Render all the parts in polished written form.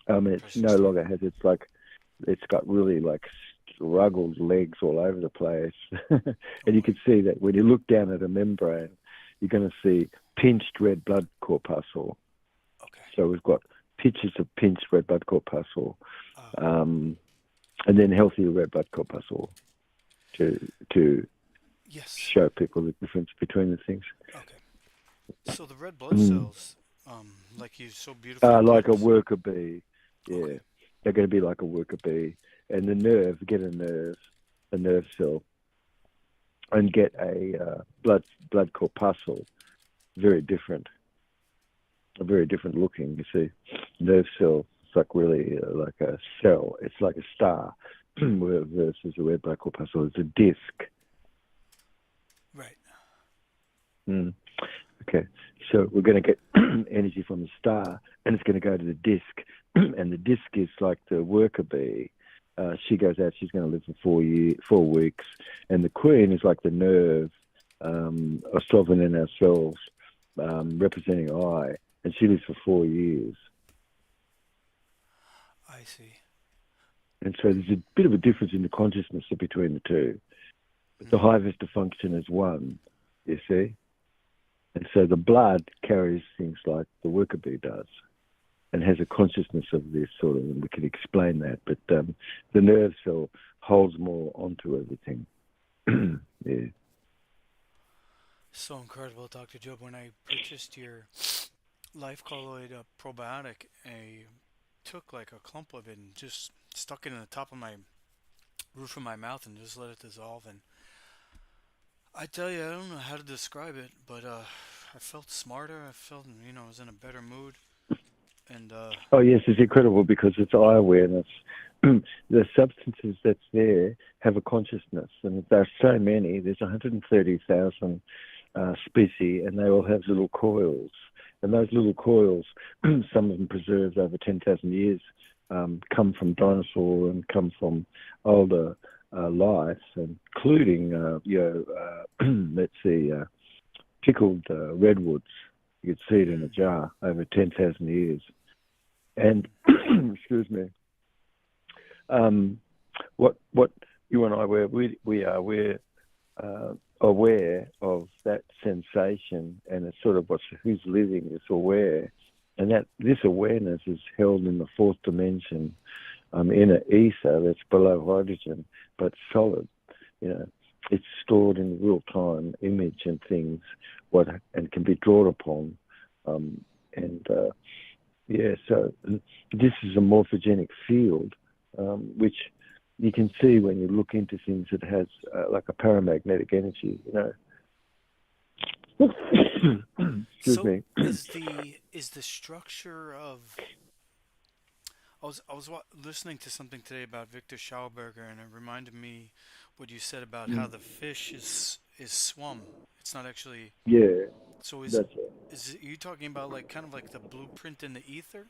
It's no persistent. longer has it's got really like struggled legs all over the place, and Oh you boy. can see that when you look down at a membrane, you're going to see pinched red blood corpuscle. Okay. So we've got pictures of pinched red blood corpuscle, Uh, um, and then healthy red blood corpuscle to to yes. show people the difference between the things. Okay. So the red blood Mm. cells, like you so beautifully put. Like a worker bee, Okay. yeah, they're going to be like a worker bee, and the nerve get a nerve cell, and get a blood corpuscle, very different, very different looking. You see, nerve cell, it's like really like a cell. It's like a star, versus a red blood corpuscle. It's a disc. Right. Mm. Okay, so we're going to get energy from the star, and it's going to go to the disc, and the disc is like the worker bee. She goes out. She's going to live for 4 weeks, and the queen is like the nerve, of sovereign in ourselves, representing I, and she lives for 4 years. I see. And so there's a bit of a difference in the consciousness between the two. But the Mm. high vista function is one, you see. And so the blood carries things like the worker bee does, and has a consciousness of this sort of, and we can explain that. But the nerve cell holds more onto everything. Yeah. So incredible, Dr. Jubb. When I purchased your Lifecolloid probiotic, I took like a clump of it and just stuck it in the top of my roof of my mouth and just let it dissolve. And I tell you, I don't know how to describe it, but I felt smarter. I felt, I was in a better mood. And Oh yes, it's incredible because it's eye awareness. The substances that's there have a consciousness, and there are so many. There's 130,000 species, and they all have little coils. And those little coils, some of them preserved over 10,000 years, come from dinosaur and come from older life, including, let's see, pickled redwoods. You could see it in a mm, jar over 10,000 years. And excuse me, um, what you and I we're aware of that sensation, and it's sort of who's living is aware, and that this awareness is held in the fourth dimension, in an ether that's below hydrogen, but solid. You know, it's stored in real time image and things, and can be drawn upon, and yeah. So this is a morphogenic field, which you can see when you look into things that has like a paramagnetic energy. Excuse so me. is the structure of I was listening to something today about Victor Schauberger, and it reminded me what you said about how the fish is swum. It's not actually. Yeah, So is that's it. is it, you talking about like kind of like the blueprint in the ether?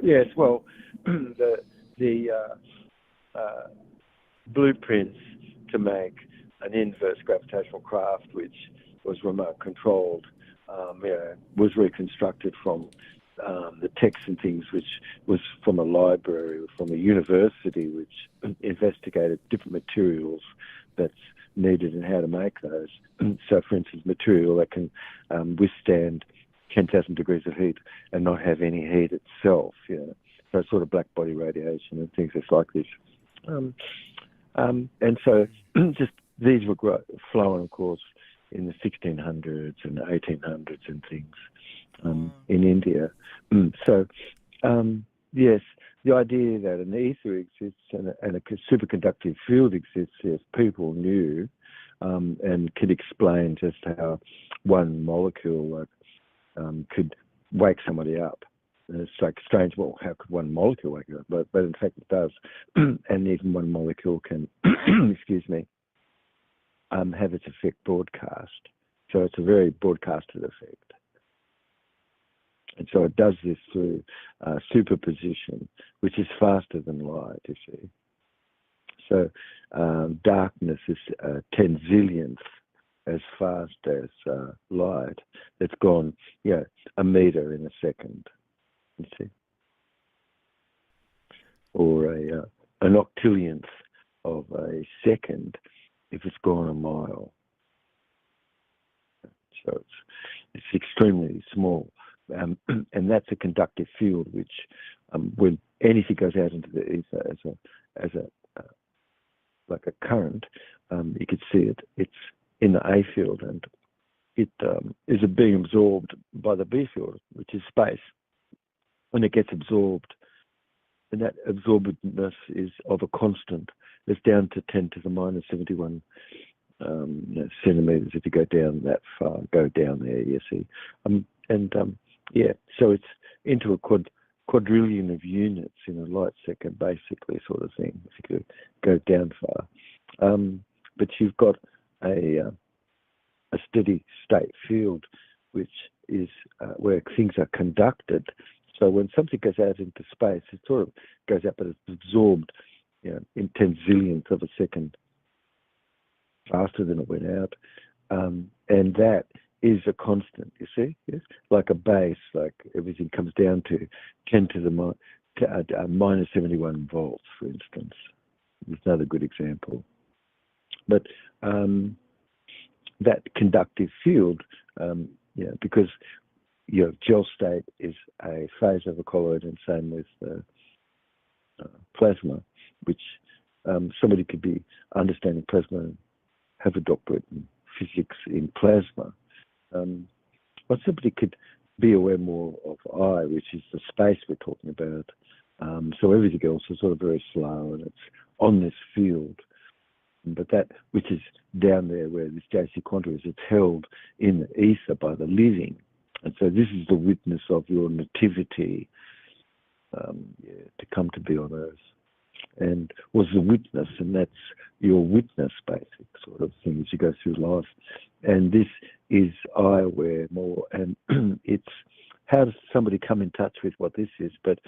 Yes, well, the uh, blueprints to make an inverse gravitational craft, which was remote controlled, was reconstructed from the texts and things, which was from a library, from a university, which investigated different materials that's needed and how to make those. So, for instance, material that can withstand 10,000 degrees of heat and not have any heat itself. So sort of black body radiation and things that's like this. Um, and so Mm. just these were flowing, of course, in the 1600s and 1800s and things, in India. So, yes, the idea that an ether exists and a superconductive field exists, yes, people knew, and could explain just how one molecule could wake somebody up. And it's like strange. Well, how could one molecule wake you up? But in fact, it does. And even one molecule can, excuse me, have its effect broadcast. So it's a very broadcasted effect. And so it does this through superposition, which is faster than light, you see. So darkness is 10 zillionth as fast as light. It's gone, a meter in a second, you see. or an octillionth of a second if it's gone a mile. So it's extremely small, and that's a conductive field, which when anything goes out into the ether as a like a current, you could see it. It's in the A field, and it is being absorbed by the B field, which is space. When it gets absorbed, and that absorbedness is of a constant. It's down to 10 to the minus 71 centimeters if you go down that far. Go down there, you see. So it's into a quadrillion of units in a light second, basically, sort of thing, if you could go down far. But you've got a steady state field, which is where things are conducted. So when something goes out into space, it sort of goes out, but it's absorbed, in 10 zillionths of a second faster than it went out. And that is a constant, you see? Yes? Like a base, like everything comes down to 10 to the minus 71 volts, for instance. It's another good example. But that conductive field, because gel state is a phase of a colloid, and same with plasma, which somebody could be understanding plasma and have a doctorate in physics in plasma. But somebody could be aware more of I, which is the space we're talking about. So everything else is sort of very slow, and it's on this field. But that which is down there where this JC quanta is, it's held in the ether by the living. And so this is the witness of your nativity to come to be on earth. And was the witness, and that's your witness, basic sort of thing as you go through life. And this is I aware more, and it's how does somebody come in touch with what this is? But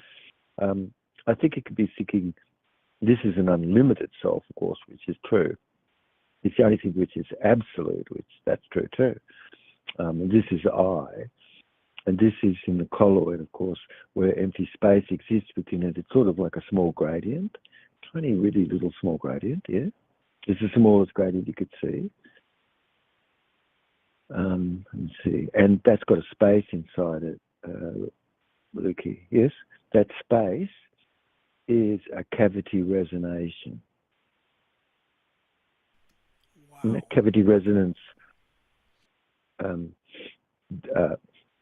I think it could be thinking this is an unlimited self, of course, which is true. It's the only thing which is absolute, which that's true too. And this is I. And this is in the colloid, of course, where empty space exists within it. It's sort of like a small gradient, tiny, really little small gradient, yeah? It's the smallest gradient you could see. Let's see. And that's got a space inside it, Lukey. Yes? That space is a cavity resonation. Wow. And that cavity resonance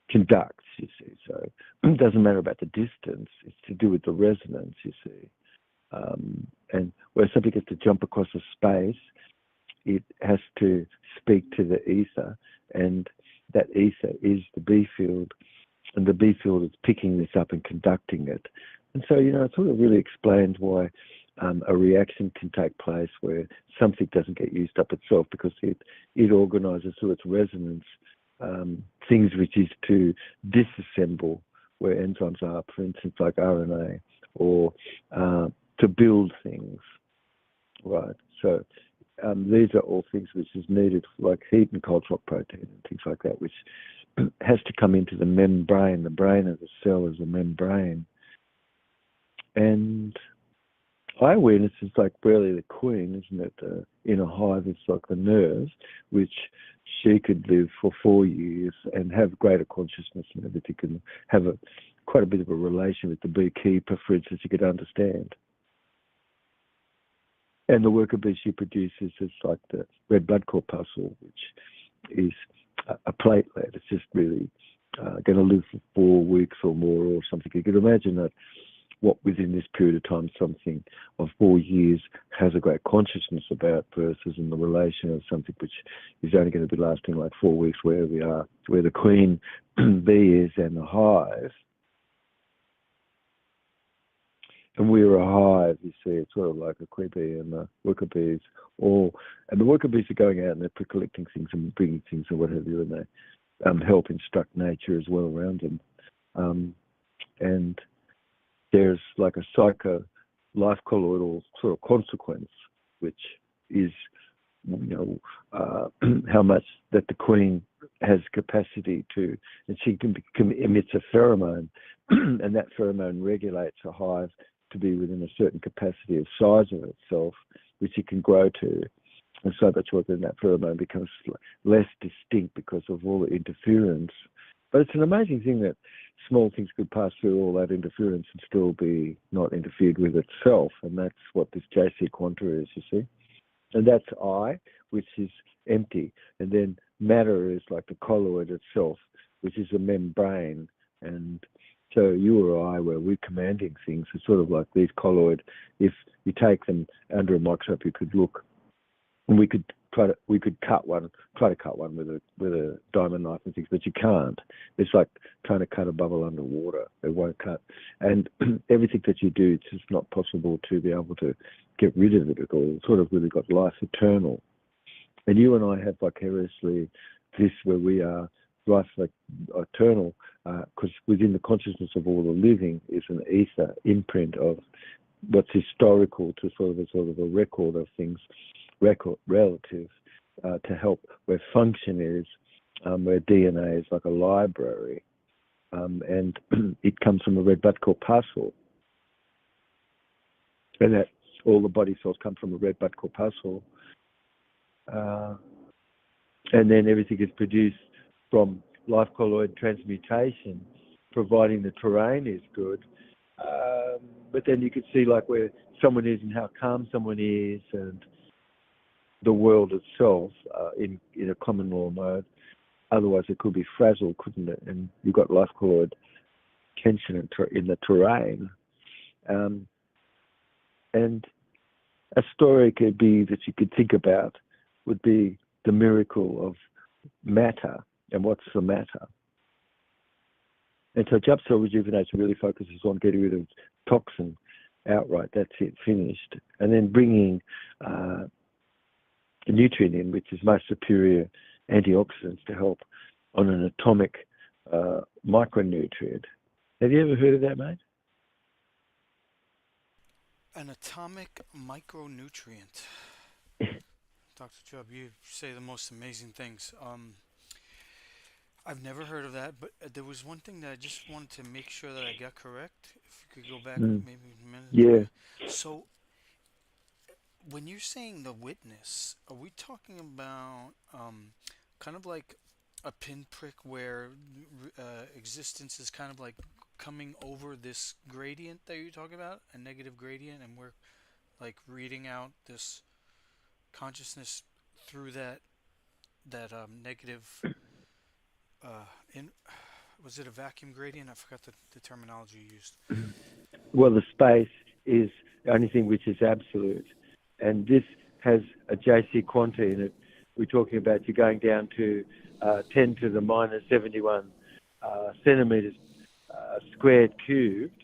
conducts, you see. So it doesn't matter about the distance. It's to do with the resonance, you see. And where something gets to jump across a space, it has to speak to the ether, and that ether is the B field, and the B field is picking this up and conducting it. And so, it sort of really explains why a reaction can take place where something doesn't get used up itself, because it organizes through its resonance things which is to disassemble where enzymes are, for instance, like RNA, or to build things, right? So these are all things which is needed, like heat and cold shock protein and things like that, which has to come into the membrane. The brain of the cell is a membrane. And eye awareness is like really the queen, isn't it? In a hive, it's like the nurse, which she could live for 4 years and have greater consciousness and everything, and have quite a bit of a relation with the beekeeper, for instance, you could understand. And the worker bee she produces is like the red blood corpuscle, which is a platelet. It's just really going to live for 4 weeks or more or something. You could imagine that what within this period of time, something of 4 years has a great consciousness about versus in the relation of something which is only going to be lasting like 4 weeks, where we are, where the queen bee is and the hive. And we're a hive, you see, it's sort of like a queen bee and the worker bees, and the worker bees are going out and they're collecting things and bringing things and what have you, and they help instruct nature as well around them. And there's like a psycho-life-colloidal sort of consequence, which is, how much that the queen has capacity to, and she emits a pheromone, and that pheromone regulates a hive to be within a certain capacity of size of itself, which it can grow to. And so much more than that pheromone becomes less distinct because of all the interference. But it's an amazing thing that small things could pass through all that interference and still be not interfered with itself. And that's what this JC quanta is, you see. And that's I, which is empty. And then matter is like the colloid itself, which is a membrane. And so you or I, where we're commanding things, it's sort of like these colloid. If you take them under a microscope, you could look, and we could try to cut one with a diamond knife and things, but you can't. It's like trying to cut a bubble underwater. It won't cut. And everything that you do, it's just not possible to be able to get rid of it at all. It's sort of really got life eternal. And you and I have vicariously this where we are life eternal, because within the consciousness of all the living is an ether imprint of what's historical to sort of a record of things, relative to help where function is, where DNA is like a library, and it comes from a red blood corpuscle, and that all the body cells come from a red blood corpuscle, and then everything is produced from life colloid transmutation, providing the terrain is good. But then you could see like where someone is and how calm someone is, and the world itself in a common law mode. Otherwise, it could be frazzled, couldn't it? And you've got life colloid tension in the terrain. And a story could be that you could think about would be the miracle of matter. And what's the matter? And so Jubb cell rejuvenation really focuses on getting rid of toxin outright. That's it, finished. And then bringing the nutrient in, which is most superior antioxidants to help on an atomic micronutrient. Have you ever heard of that, mate? An atomic micronutrient. Dr. Jubb, you say the most amazing things. I've never heard of that, but there was one thing that I just wanted to make sure that I got correct. If you could go back maybe a minute. Yeah. So, when you're saying the witness, are we talking about kind of like a pinprick where existence is kind of like coming over this gradient that you're talking about, a negative gradient, and we're like reading out this consciousness through that negative in was it a vacuum gradient? I forgot the terminology you used. Well, the space is the only thing which is absolute, and this has a JC quanta in it. We're talking about you're going down to 10 to the minus 71 centimeters squared cubed,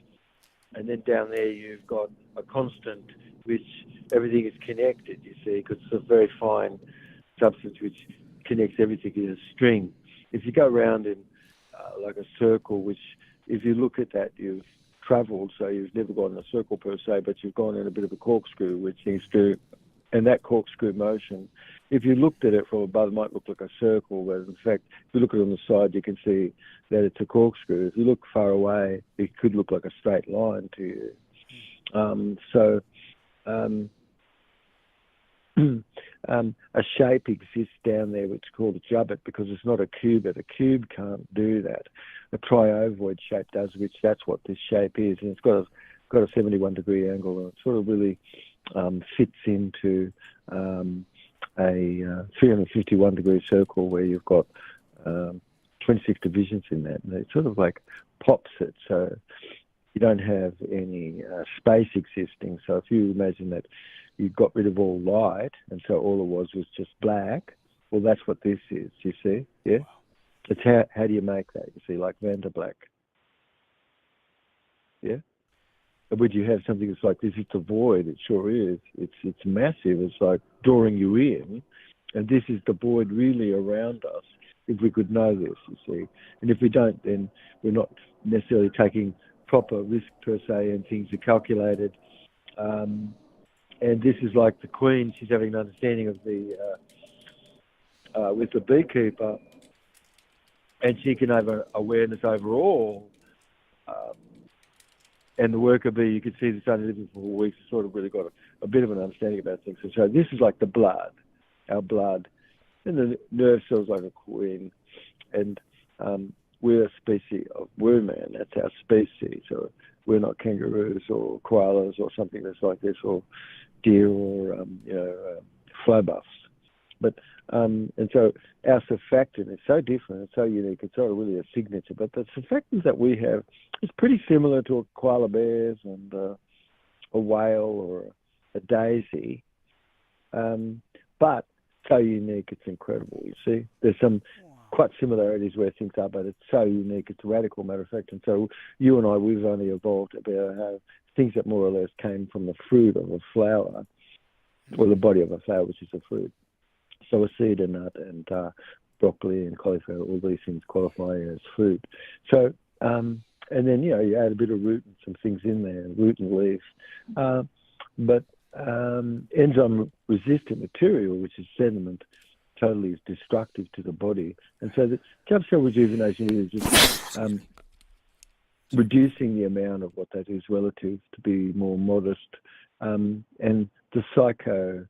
and then down there you've got a constant which everything is connected, you see, because it's a very fine substance which connects everything in a string. If you go around in like a circle, which if you look at that, you've travelled, so you've never gone in a circle per se, but you've gone in a bit of a corkscrew, which seems to, and that corkscrew motion, if you looked at it from above, it might look like a circle, but in fact, if you look at it on the side, you can see that it's a corkscrew. If you look far away, it could look like a straight line to you. A shape exists down there which is called a Jubb, because it's not a cubit. A cube can't do that. A triovoid shape does, which that's what this shape is, and it's got a 71-degree angle, and it sort of really fits into a 351-degree circle where you've got 26 divisions in that, and it sort of like pops it, so you don't have any space existing. So if you imagine that you got rid of all light, and so all it was just black, well, that's what this is, you see? Yeah? Wow. It's how do you make that, you see, like Van der Black. Yeah? And would you have something that's like this? It's a void, it sure is. It's massive, it's like drawing you in, and this is the void really around us, if we could know this, you see. And if we don't, then we're not necessarily taking proper risk per se, and things are calculated. And this is like the queen, she's having an understanding of the with the beekeeper, and she can have an awareness over all and the worker bee, you could see this only living for 4 weeks, has sort of really got a bit of an understanding about things. So this is like the blood, our blood, and the nerve cells like a queen, and we're a species of man. That's our species. So we're not kangaroos or koalas or something that's like this, or deer or flow buffs. But and so our surfactant is so different, it's so unique, it's sort of really a signature. But the surfactants that we have is pretty similar to a koala bears and a whale or a daisy, but so unique, it's incredible. You see, there's some quite similarities where things are, but it's so unique, it's radical, matter of fact. And so you and I, we've only evolved about how things that more or less came from the fruit of a flower, or the body of a flower, which is a fruit. So a cedar nut and broccoli and cauliflower, all these things qualify as fruit. So, and then, you add a bit of root and some things in there, root and leaf. But enzyme-resistant material, which is sediment, totally is destructive to the body. And so the Jubb cell rejuvenation is just reducing the amount of what that is relative to be more modest. And the psycho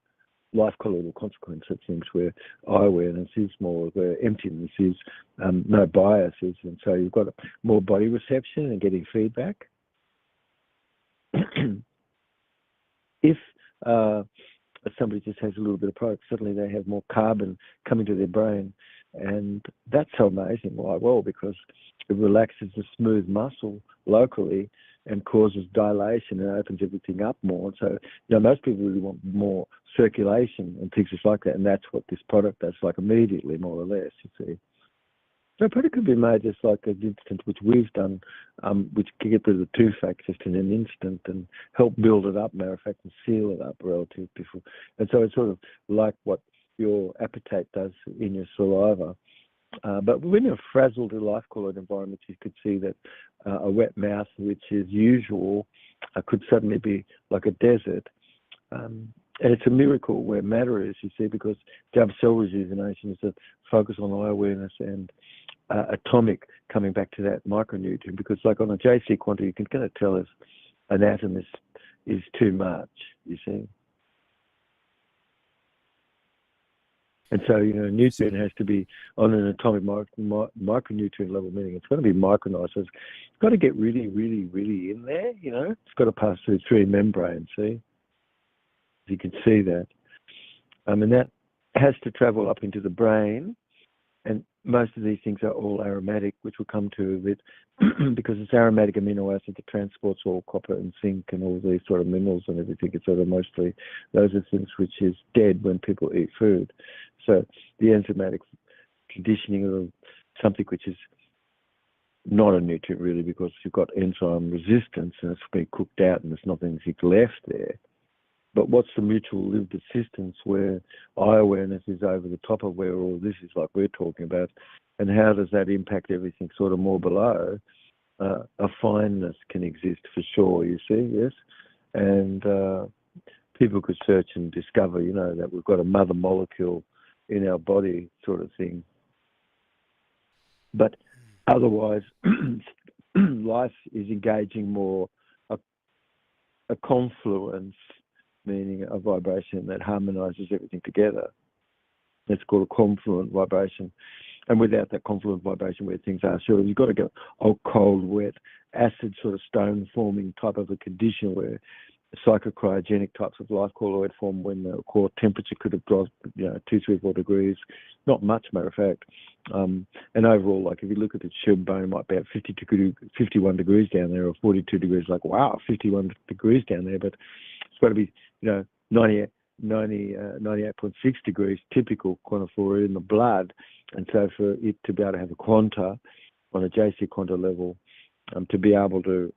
life colloidal consequence of things where eye awareness is more, where emptiness is no biases, and so you've got more body reception and getting feedback. If somebody just has a little bit of product, suddenly they have more carbon coming to their brain, and that's so amazing. Why? Well, because it relaxes the smooth muscle locally and causes dilation and opens everything up more. So, most people really want more circulation and things just like that, and that's what this product does, like immediately, more or less, you see. So a product could be made just like an instant, which we've done, which can get rid of the toothache just in an instant and help build it up, matter of fact, and seal it up relative before. And so it's sort of like what your appetite does in your saliva. But when you're frazzled in life colloid environments, you could see that a wet mouth, which is usual, could suddenly be like a desert. And it's a miracle where matter is, you see, because Jubb cell rejuvenation is a focus on eye awareness and atomic, coming back to that micronutrient, because like on a JC quantity, you can kind of tell if an atom is too much, you see. And so, nutrient has to be on an atomic micronutrient level, meaning it's got to be micronized. So it's got to get really, really, really in there, It's got to pass through 3 membranes, see? You can see that. And that has to travel up into the brain. And most of these things are all aromatic, which we'll come to a bit, because it's aromatic amino acid that transports all copper and zinc and all these sort of minerals and everything. It's sort of mostly, those are things which is dead when people eat food. So the enzymatic conditioning of something which is not a nutrient really, because you've got enzyme resistance and it's been cooked out and there's nothing left there. But what's the mutual lived assistance where eye awareness is over the top of where all this is, like we're talking about, and how does that impact everything sort of more below? A fineness can exist for sure, you see, yes? And people could search and discover, that we've got a mother molecule in our body sort of thing. But otherwise, life is engaging more a confluence, meaning a vibration that harmonizes everything together. It's called a confluent vibration. And without that confluent vibration where things are, sure, you've got to go cold, wet, acid sort of stone forming type of a condition where psychocryogenic types of life colloid form when the core temperature could have dropped, 2, 3, 4 degrees. Not much, matter of fact. And overall, like if you look at the Jubb bone, it might be at 51 degrees down there, or 42 degrees. Like, wow, 51 degrees down there, but it's got to be, 98.6 degrees, typical quantiferol in the blood. And so for it to be able to have a quanta on a JC quanta level, to be able to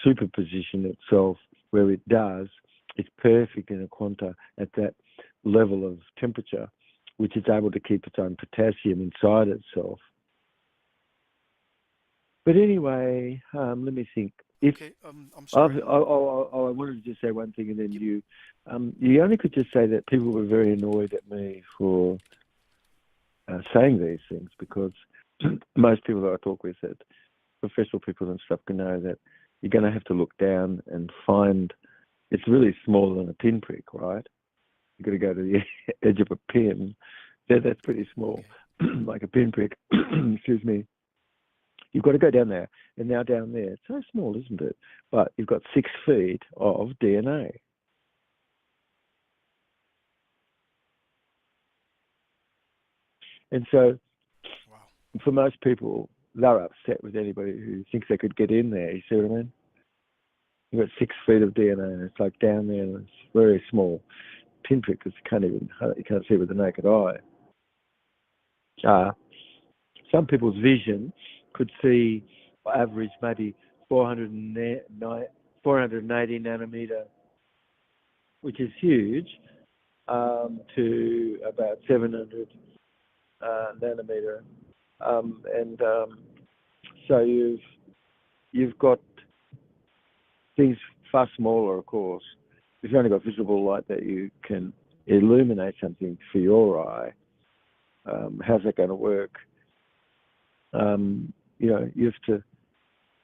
superposition itself where it does, it's perfect in a quanta at that level of temperature, which is able to keep its own potassium inside itself. But anyway, let me think. Okay, I'm sorry. I wanted to just say one thing, and then you only could just say that people were very annoyed at me for saying these things, because most people that I talk with, that professional people and stuff, can know that you're going to have to look down and find. It's really smaller than a pinprick, right? You've got to go to the edge of a pin. That's pretty small, like a pinprick. Excuse me. You've got to go down there, and now down there, it's so small, isn't it? But you've got 6 feet of DNA. And so, Wow. for most people, they're upset with anybody who thinks they could get in there. You see what I mean? You've got 6 feet of DNA, and it's like down there, and it's very small. Pinprick, because you can't see with the naked eye. Some people's vision could see, on average, maybe 480 nanometer, which is huge, to about 700 nanometer, so you've got things far smaller, of course. You've only got visible light that you can illuminate something for your eye. How's that going to work?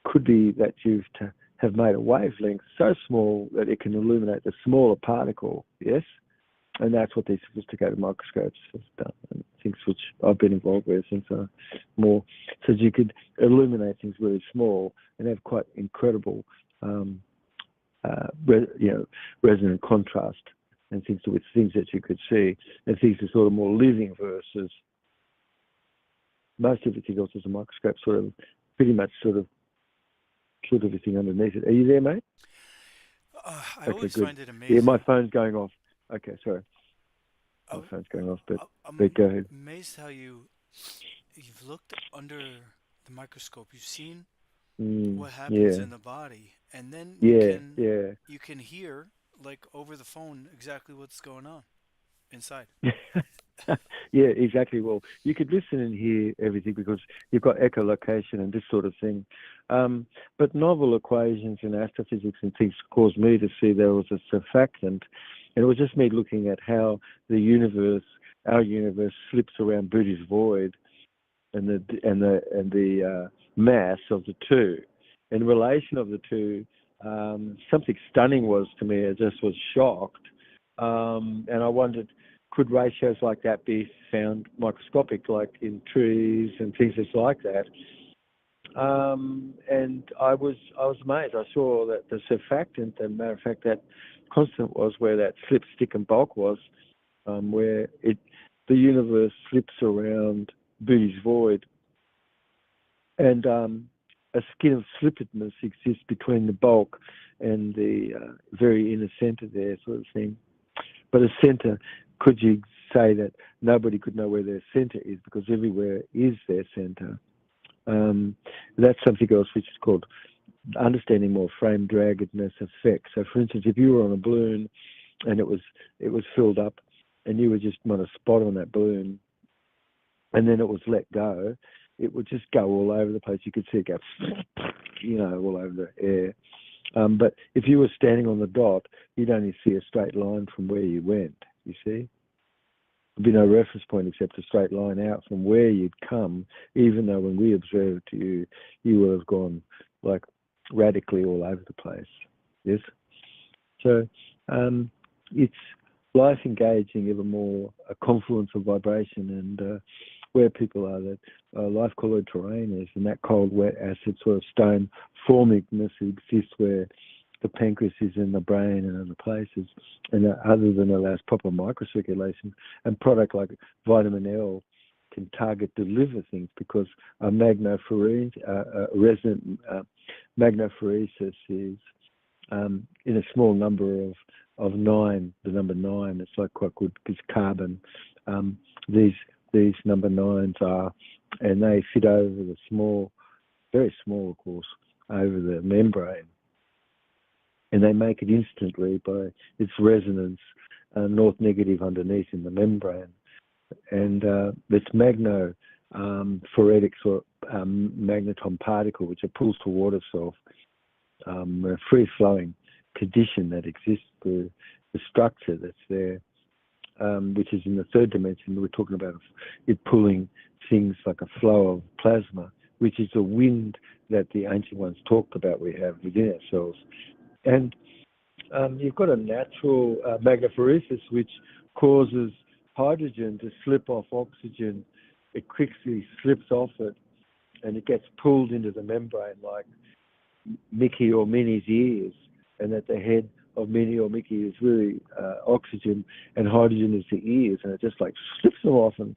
Could be that you've to have made a wavelength so small that it can illuminate the smaller particle, yes? And that's what these sophisticated microscopes have done, and things which I've been involved with since more. So you could illuminate things really small and have quite incredible resonant contrast and things with things that you could see, and things are sort of more living versus most everything else is a microscope, sort of pretty much sort of killed everything underneath it. Are you there, mate? I always good. find it amazing. Yeah, my phone's going off. Okay, sorry. My phone's going off, but go ahead. I'm amazed how you've looked under the microscope. You've seen what happens in the body, and then you can hear, like over the phone, exactly what's going on inside. Yeah, exactly. Well, you could listen and hear everything because you've got echolocation and this sort of thing. But novel equations in astrophysics and things caused me to see there was a surfactant, and it was just me looking at how our universe, slips around Boody's void, and the mass of the two, in relation of the two. Something stunning was to me. I just was shocked, and I wondered, could ratios like that be found microscopic, like in trees and things just like that? And I was amazed. I saw that the surfactant, as a matter of fact, that constant was where that slip, stick, and bulk was, where the universe slips around Boody's void, and a skin of slipperedness exists between the bulk and the very inner center there, sort of thing. But a center, could you say that nobody could know where their center is because everywhere is their center? That's something else which is called understanding more frame draggedness effect. So, for instance, if you were on a balloon and it was filled up, and you were just on a spot on that balloon, and then it was let go, it would just go all over the place. You could see it go, all over the air. But if you were standing on the dot, you'd only see a straight line from where you went, you see? There'd be no reference point except a straight line out from where you'd come, even though when we observed you would have gone like radically all over the place, yes? So it's life engaging ever more a confluence of vibration, and where people are, that life colloid terrain is, and that cold, wet, acid sort of stone formingness exists where the pancreas is in the brain and other places, and other than allows proper microcirculation, and product like vitamin L can target deliver things because a resonant magnophoresis is in a small number of 9, the number 9. It's like quite good because carbon. These number 9s are, and they fit over the small, very small, of course, over the membrane. And they make it instantly by its resonance, north negative underneath in the membrane. And it's magnophoretic or magneton particle, which it pulls toward itself, a free-flowing condition that exists, the structure that's there, which is in the third dimension. We're talking about it pulling things like a flow of plasma, which is the wind that the ancient ones talked about we have within ourselves. And you've got a natural magnetophoresis which causes hydrogen to slip off oxygen. It quickly slips off it and it gets pulled into the membrane like Mickey or Minnie's ears, and at the head of Minnie or Mickey is really oxygen, and hydrogen is the ears, and it just like slips them off and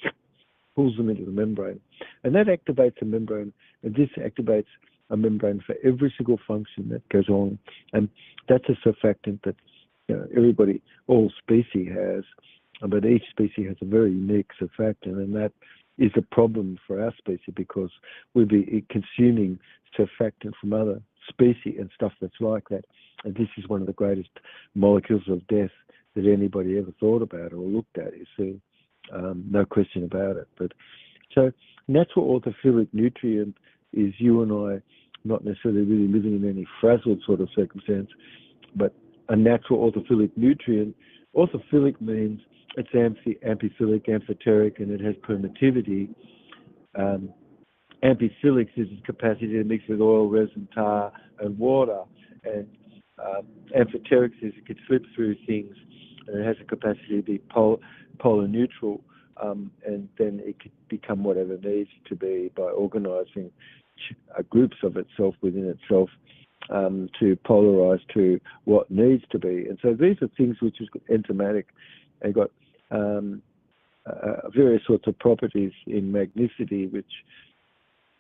pulls them into the membrane. And that activates a membrane, and this activates a membrane for every single function that goes on. And that's a surfactant that everybody, all species has, but each species has a very unique surfactant, and that is a problem for our species because we'll be consuming surfactant from other species and stuff that's like that. And this is one of the greatest molecules of death that anybody ever thought about or looked at, you see. No question about it. But so natural orthophilic nutrient is you and I not necessarily really living in any frazzled sort of circumstance, but a natural orthophilic nutrient. Orthophilic means it's amphiphilic, amphoteric, and it has permittivity. Amphiphilic is its capacity to mix with oil, resin, tar, and water. And amphoteric is it can slip through things, and it has a capacity to be polar neutral, and then it can become whatever it needs to be by organising groups of itself within itself to polarize to what needs to be. And so these are things which is enzymatic and got various sorts of properties in magnicity which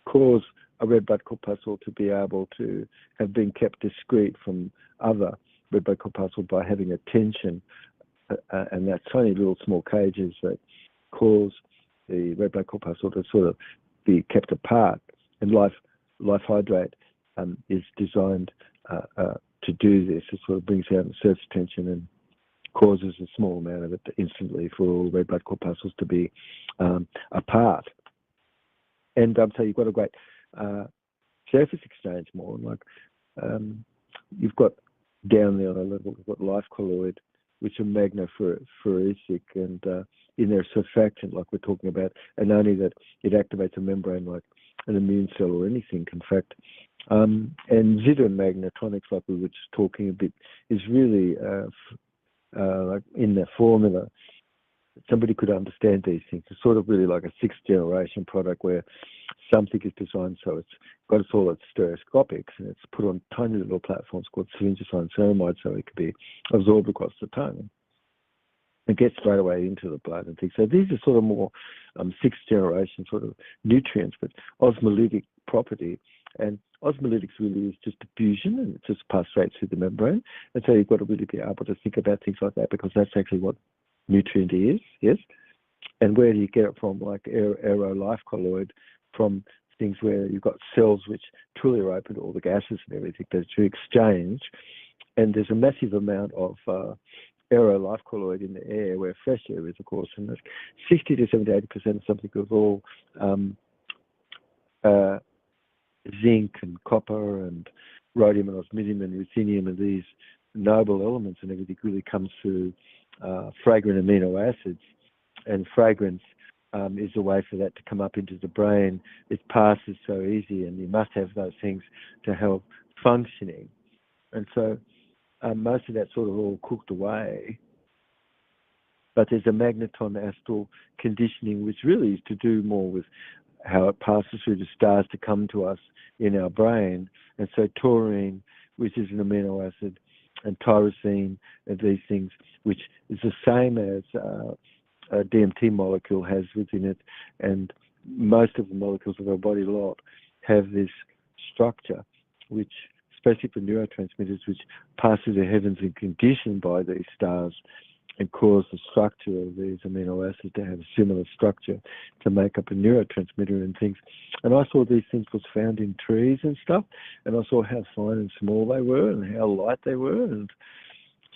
cause a red blood corpuscle to be able to have been kept discrete from other red blood corpuscles by having a tension, and that tiny little small cages that cause the red blood corpuscle to sort of be kept apart. And life hydrate is designed to do this. It sort of brings out the surface tension and causes a small amount of it instantly for all red blood corpuscles to be apart. And so you've got a great surface exchange more. Like you've got down there on a level, you've got Lifecolloid, which are magnetophoretic and in their surfactant, like we're talking about, and only that it activates a membrane like an immune cell or anything, in fact. And zeta magnetronics, like we were just talking a bit, is really like in the formula. Somebody could understand these things. It's sort of really like a sixth generation product where something is designed so it's got all its stereoscopics and it's put on tiny little platforms called syringisine ceramide so it could be absorbed across the tongue and get straight away into the blood and things. So these are sort of more sixth generation sort of nutrients, but osmolytic property. And osmolytics really is just diffusion and it just passes straight through the membrane. And so you've got to really be able to think about things like that because that's actually what nutrient is, yes? And where do you get it from? Like aero life colloid, from things where you've got cells which truly are open to all the gases and everything that you exchange. And there's a massive amount of aero life colloid in the air where fresh air is, of course, and that's 60 to 70, 80% of something of all zinc and copper and rhodium and osmium and ruthenium and these noble elements and everything really comes through fragrant amino acids, and fragrance is a way for that to come up into the brain. It passes so easy, and you must have those things to help functioning. And so most of that sort of all cooked away. But there's a magneton astral conditioning, which really is to do more with how it passes through the stars to come to us in our brain. And so taurine, which is an amino acid, and tyrosine, and these things, which is the same as a DMT molecule has within it, and most of the molecules of our body lot have this structure, which, especially for neurotransmitters, which pass through the heavens and conditioned by these stars and cause the structure of these amino acids to have a similar structure to make up a neurotransmitter and things. And I saw these things was found in trees and stuff, and I saw how fine and small they were and how light they were, and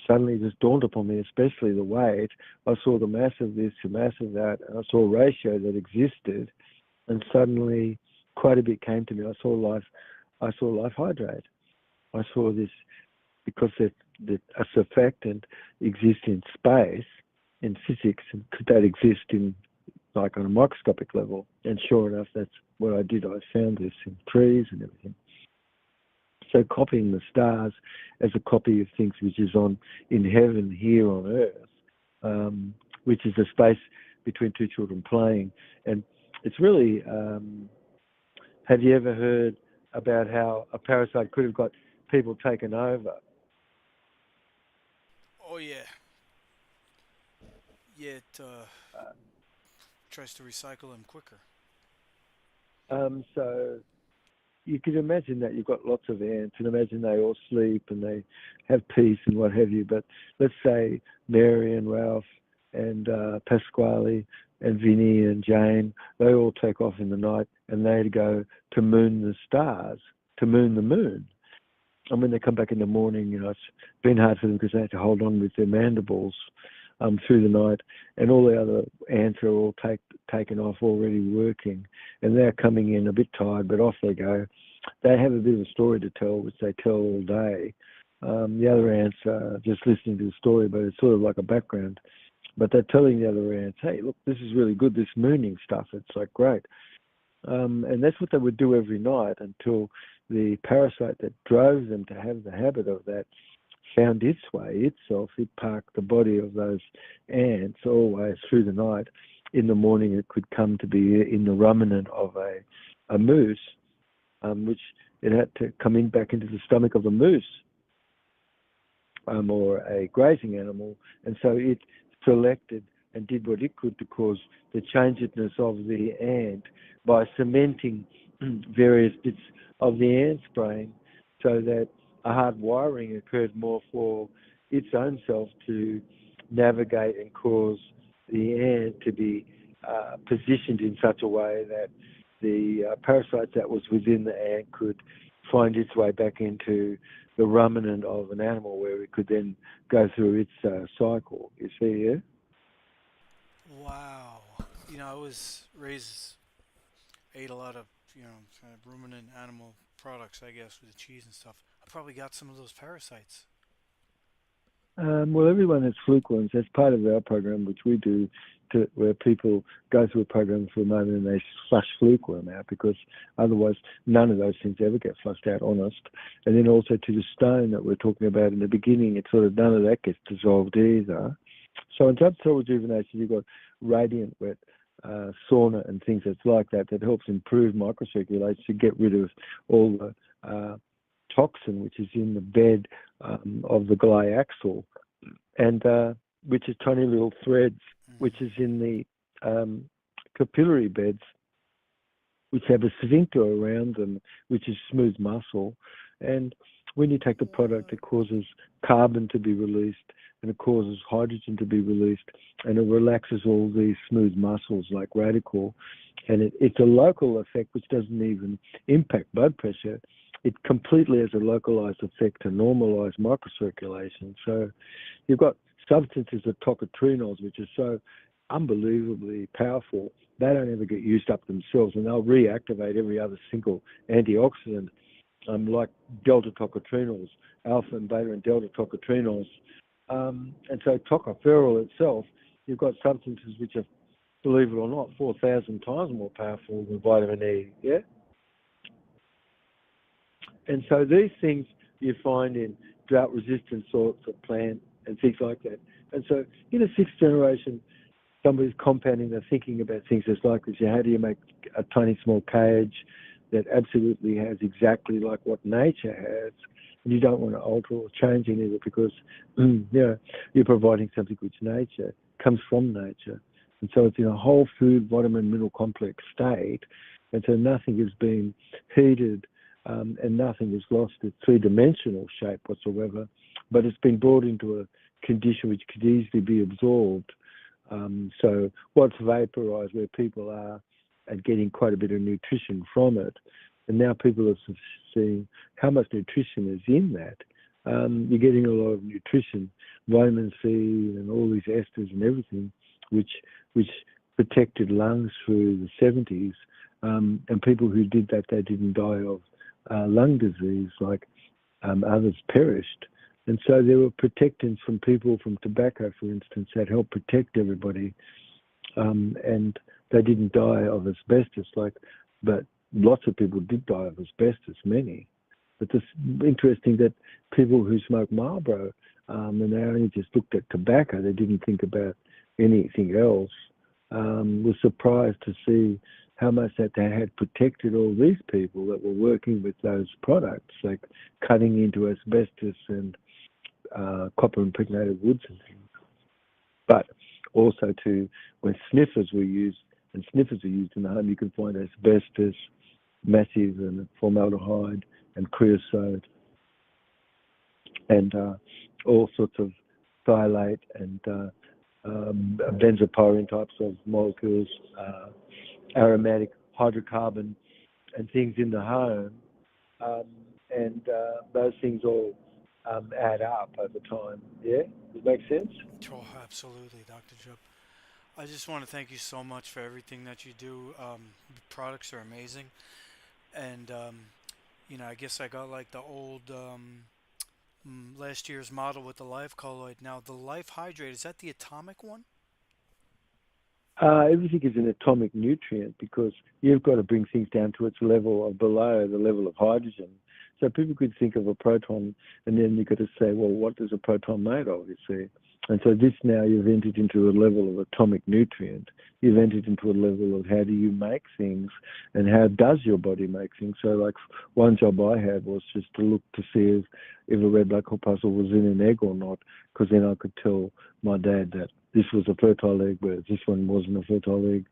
suddenly it just dawned upon me, especially the weight. I saw the mass of this, the mass of that, and I saw a ratio that existed, and suddenly quite a bit came to me. I saw life hydrate. I saw this because that a surfactant exists in space, in physics, and could that exist in like on a microscopic level? And sure enough, that's what I did. I found this in trees and everything. So copying the stars as a copy of things which is in heaven here on Earth, which is a space between two children playing. And it's really, have you ever heard about how a parasite could have got people taken over? Oh yeah, yeah. It tries to recycle them quicker. So you could imagine that you've got lots of ants, and imagine they all sleep and they have peace and what have you. But let's say Mary and Ralph and Pasquale and Vinny and Jane, they all take off in the night and they go to moon the stars, to moon the moon. And when they come back in the morning, it's been hard for them because they had to hold on with their mandibles through the night, and all the other ants are all taken off, already working, and they're coming in a bit tired, but off they go. They have a bit of a story to tell, which they tell all day. The other ants are just listening to the story, but it's sort of like a background. But they're telling the other ants, hey, look, this is really good, this mooning stuff. It's like great. And that's what they would do every night until the parasite that drove them to have the habit of that found its way itself. It parked the body of those ants always through the night. In the morning, it could come to be in the ruminant of a moose, which it had to come in back into the stomach of a moose or a grazing animal. And so it selected and did what it could to cause the changedness of the ant by cementing various bits of the ant's brain so that a hard wiring occurred more for its own self to navigate and cause the ant to be positioned in such a way that the parasite that was within the ant could find its way back into the ruminant of an animal where it could then go through its cycle. You see, yeah? Wow. I was raised, ate a lot of, kind of ruminant animal products, I guess, with the cheese and stuff. I probably got some of those parasites. Well, everyone has fluke wounds. That's part of our program, which we do, where people go through a program for a moment and they flush fluke worm out, because otherwise none of those things ever get flushed out, honest. And then also to the stone that we're talking about in the beginning, it's sort of none of that gets dissolved either. So in terms of cell rejuvenation, you've got radiant wet sauna and things that's like that helps improve microcirculation to get rid of all the toxin which is in the bed of the glyaxal, and which is tiny little threads which is in the capillary beds, which have a sphincter around them, which is smooth muscle. And when you take the product, it causes carbon to be released, and it causes hydrogen to be released, and it relaxes all these smooth muscles like radical. And it's a local effect which doesn't even impact blood pressure. It completely has a localized effect to normalize microcirculation. So you've got substances of tocotrienols, which are so unbelievably powerful. They don't ever get used up themselves, and they'll reactivate every other single antioxidant, like delta tocotrienols, alpha and beta and delta tocotrienols. And so tocopherol itself, you've got substances which are, believe it or not, 4,000 times more powerful than vitamin E, yeah? And so these things you find in drought-resistant sorts of plant and things like that. And so in a sixth generation, somebody's compounding, they're thinking about things just like this. How do you make a tiny small cage that absolutely has exactly like what nature has? And you don't want to alter or change any of it because you're providing something which nature comes from nature. And so it's in a whole food, vitamin, mineral complex state. And so nothing has been heated and nothing has lost its three-dimensional shape whatsoever, but it's been brought into a condition which could easily be absorbed. So what's vaporized, where people are and getting quite a bit of nutrition from it, and now people are seeing how much nutrition is in that. You're getting a lot of nutrition, vitamin C and all these esters and everything, which protected lungs through the 70s. And people who did that, they didn't die of lung disease like others perished. And so there were protectants from people from tobacco, for instance, that helped protect everybody. And they didn't die of asbestos, but lots of people did die of asbestos, many. But it's interesting that people who smoke Marlboro, and they only just looked at tobacco, they didn't think about anything else, was surprised to see how much that they had protected all these people that were working with those products, like cutting into asbestos and copper impregnated woods and things. But also when sniffers were used, and sniffers are used in the home, you can find asbestos, massive, and formaldehyde and creosote, and all sorts of phthalate and benzopyrene types of molecules, aromatic hydrocarbon and things in the home, and those things all add up over time. Yeah, does it make sense? Oh, absolutely, Dr. Jubb. I just want to thank you so much for everything that you do. The products are amazing, and I guess I got like the old last year's model with the Life Colloid. Now the Life Hydrate, is that the atomic one? Everything is an atomic nutrient because you've got to bring things down to its level of below the level of hydrogen. So people could think of a proton, and then you've got to say, well, what is a proton made of, you see? And so this now you've entered into a level of atomic nutrient. You've entered into a level of how do you make things and how does your body make things. So like one job I had was just to look to see if a red blood corpuscle was in an egg or not, because then I could tell my dad that this was a fertile egg, whereas this one wasn't a fertile egg.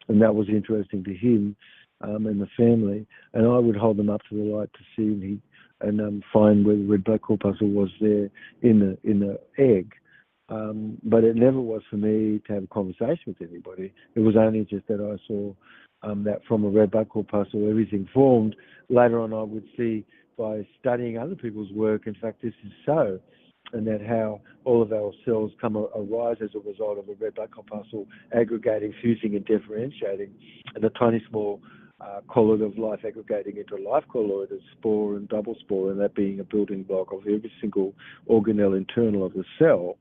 And that was interesting to him and the family. And I would hold them up to the light to see and find where the red blood corpuscle was there in the egg. But it never was for me to have a conversation with anybody. It was only just that I saw that from a red blood corpuscle everything formed. Later on I would see by studying other people's work, in fact this is so, and that how all of our cells arise as a result of a red blood corpuscle aggregating, fusing and differentiating, and a tiny small colloid of life aggregating into a life colloid, a spore and double spore, and that being a building block of every single organelle internal of the cell.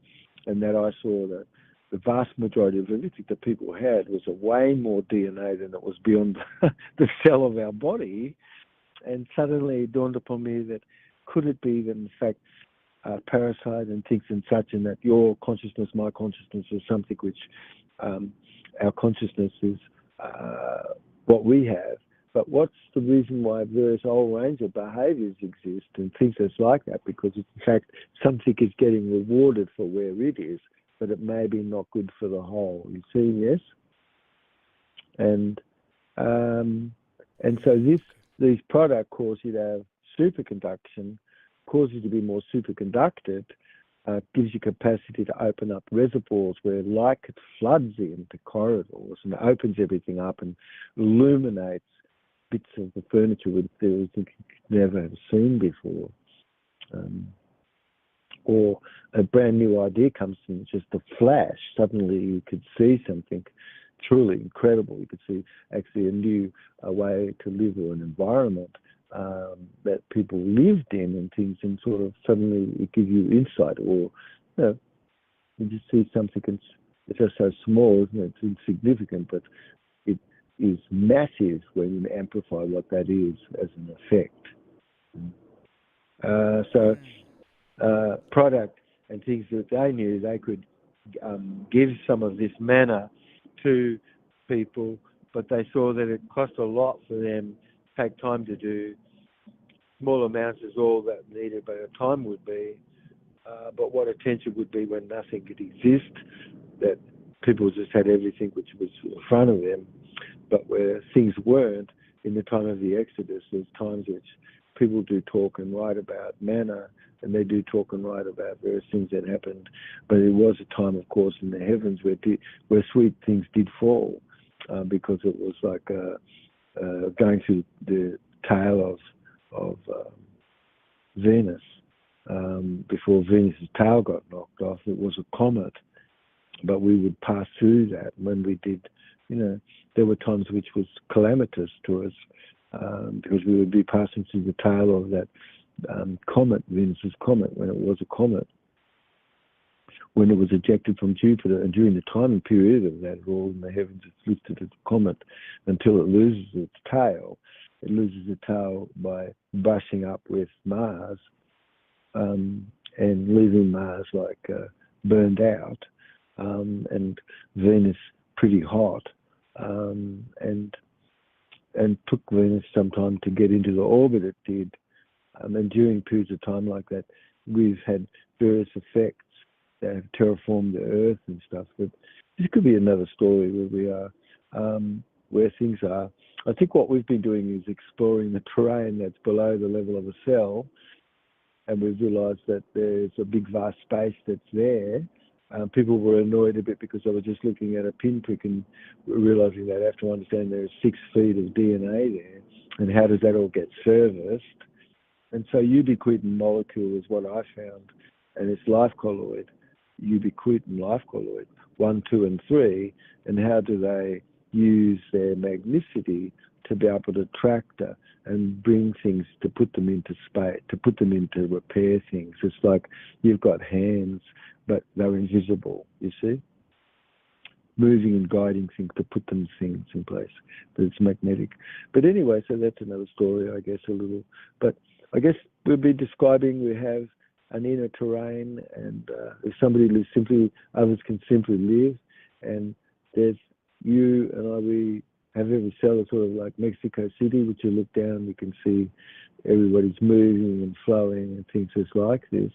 And that I saw that the vast majority of everything that people had was a way more DNA than it was beyond the cell of our body. And suddenly it dawned upon me that could it be that in fact parasite and things and such, and that your consciousness, my consciousness, is something which our consciousness is what we have. But what's the reason why various whole range of behaviours exist and things that's like that? Because in fact something is getting rewarded for where it is, but it may be not good for the whole. You see, yes? And so these products cause you to have superconduction, cause you to be more superconducted, gives you capacity to open up reservoirs where light floods into corridors and opens everything up and illuminates bits of the furniture with things you could never have seen before. Or a brand new idea comes in, just a flash. Suddenly you could see something truly incredible. You could see actually a new way to live or an environment that people lived in and things, and sort of suddenly it gives you insight. Or you just see something, it's just so small, isn't it? It's insignificant, but it is massive when you amplify what that is as an effect. Product and things that they knew they could give some of this manna to people, but they saw that it cost a lot for them, take time to do. Small amounts is all that needed, but time would be. But what attention would be when nothing could exist, that people just had everything which was in front of them, but where things weren't. In the time of the Exodus, there's times which people do talk and write about manna, and they do talk and write about various things that happened. But it was a time, of course, in the heavens where sweet things did fall, because it was like going through the tail of Venus. Before Venus's tail got knocked off, it was a comet. But we would pass through that when we did, there were times which was calamitous to us, because we would be passing through the tail of that comet, Venus's comet, when it was a comet. When it was ejected from Jupiter, and during the timing period of that, all in the heavens, it's listed as a comet until it loses its tail. it loses a tail by brushing up with Mars, and leaving Mars like burned out, and Venus pretty hot, and took Venus some time to get into the orbit it did. And during periods of time like that, we've had various effects that have terraformed the Earth and stuff. But this could be another story where we are, where things are. I think what we've been doing is exploring the terrain that's below the level of a cell, and we've realised that there's a big vast space that's there. People were annoyed a bit because I was just looking at a pinprick and realising they have to understand there's 6 feet of DNA there, and how does that all get serviced? And so ubiquitin molecule is what I found, and it's Lifecolloid, ubiquitin Lifecolloid, 1, 2, and 3, and how do they use their magnicity to be able to tractor and bring things, to put them into space, to put them into repair things. It's like you've got hands, but they're invisible, you see? Moving and guiding things to put things in place, but it's magnetic. But anyway, so that's another story, I guess, a little. But I guess we'll be describing, we have an inner terrain, and if somebody lives simply, others can simply live, and there's you and I, we have every cell sort of like Mexico City, which you look down, you can see everybody's moving and flowing and things just like this.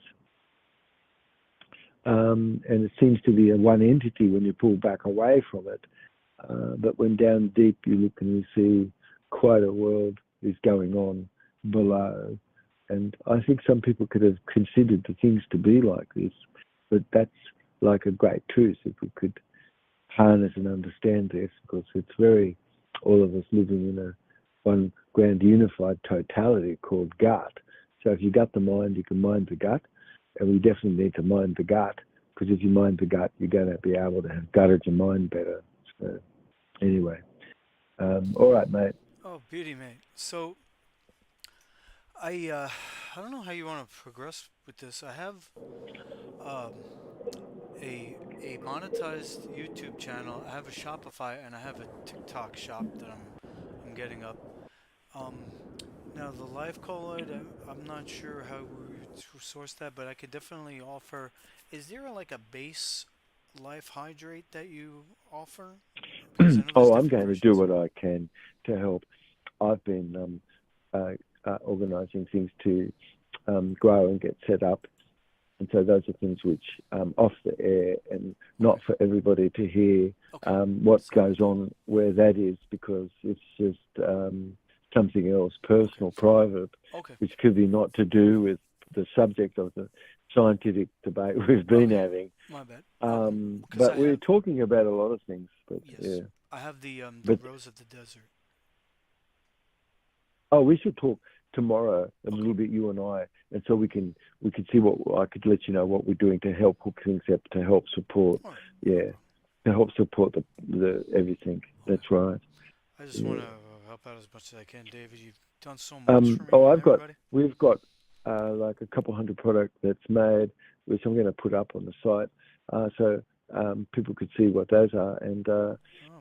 And it seems to be a one entity when you pull back away from it. But when down deep you look and you see quite a world is going on below. And I think some people could have considered the things to be like this, but that's like a great truth if we could harness and understand this, because it's very, all of us living in a one grand unified totality called gut. So if you gut the mind, you can mind the gut, and we definitely need to mind the gut, because if you mind the gut, you're going to be able to have gutted your mind better. So anyway, all right, mate. Oh, beauty, mate. So I don't know how you want to progress with this. I have um, a monetized YouTube channel. I have a Shopify and I have a TikTok shop that I'm getting up. Um, Now the live colloid, I'm not sure how we source that, but I could definitely offer. Is there like a base life hydrate that you offer? Because I know there's Oh, I'm different going to do versions. what I can to help. I've been organising things to grow and get set up. And so those are things which off the air and not for everybody to hear Okay. what So, goes on where that is, because it's just something else, okay. personal, private, Okay. which could be not to do with the subject of the scientific debate we've been Okay. having. My bad. Okay. Because But I we're have, talking about a lot of things. But yes, yeah, I have the but rose of the desert. oh, we should talk tomorrow a Okay. little bit, you and I, and so we can see what I could let you know what we're doing to help hook things up, to help support, All right. No yeah, problem. to help support the everything. Okay. That's right. I just want Yeah. to help out as much as I can, David. You've done so much for me Oh, and everybody. we've got like a couple hundred product that's made, which I'm going to put up on the site, so people could see what those are, and Oh,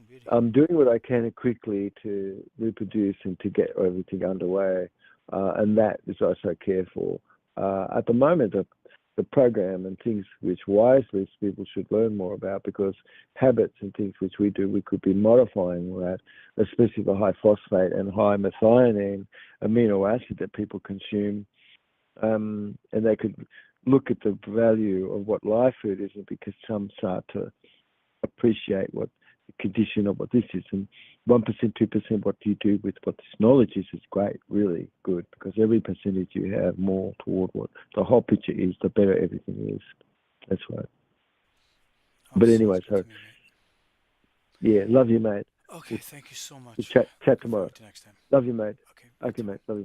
beauty. I'm doing what I can quickly to reproduce and to get everything underway, and that is also care for. At the moment, the program and things which wisely people should learn more about, because habits and things which we do, we could be modifying that, especially the high phosphate and high methionine amino acid that people consume, and they could look at the value of what live food is, because some start to appreciate what the condition of what this is. And 1%, 2%, what do you do with what this knowledge is great, really good, because every percentage you have more toward what the whole picture is, the better everything is. That's right. Oh, But sounds anyway, good so to me, mate. yeah, love you, mate. Okay, We'll thank you so much. chat Looking tomorrow. forward to next time. Love you, mate. Okay, you Okay, too. mate. Love you, mate.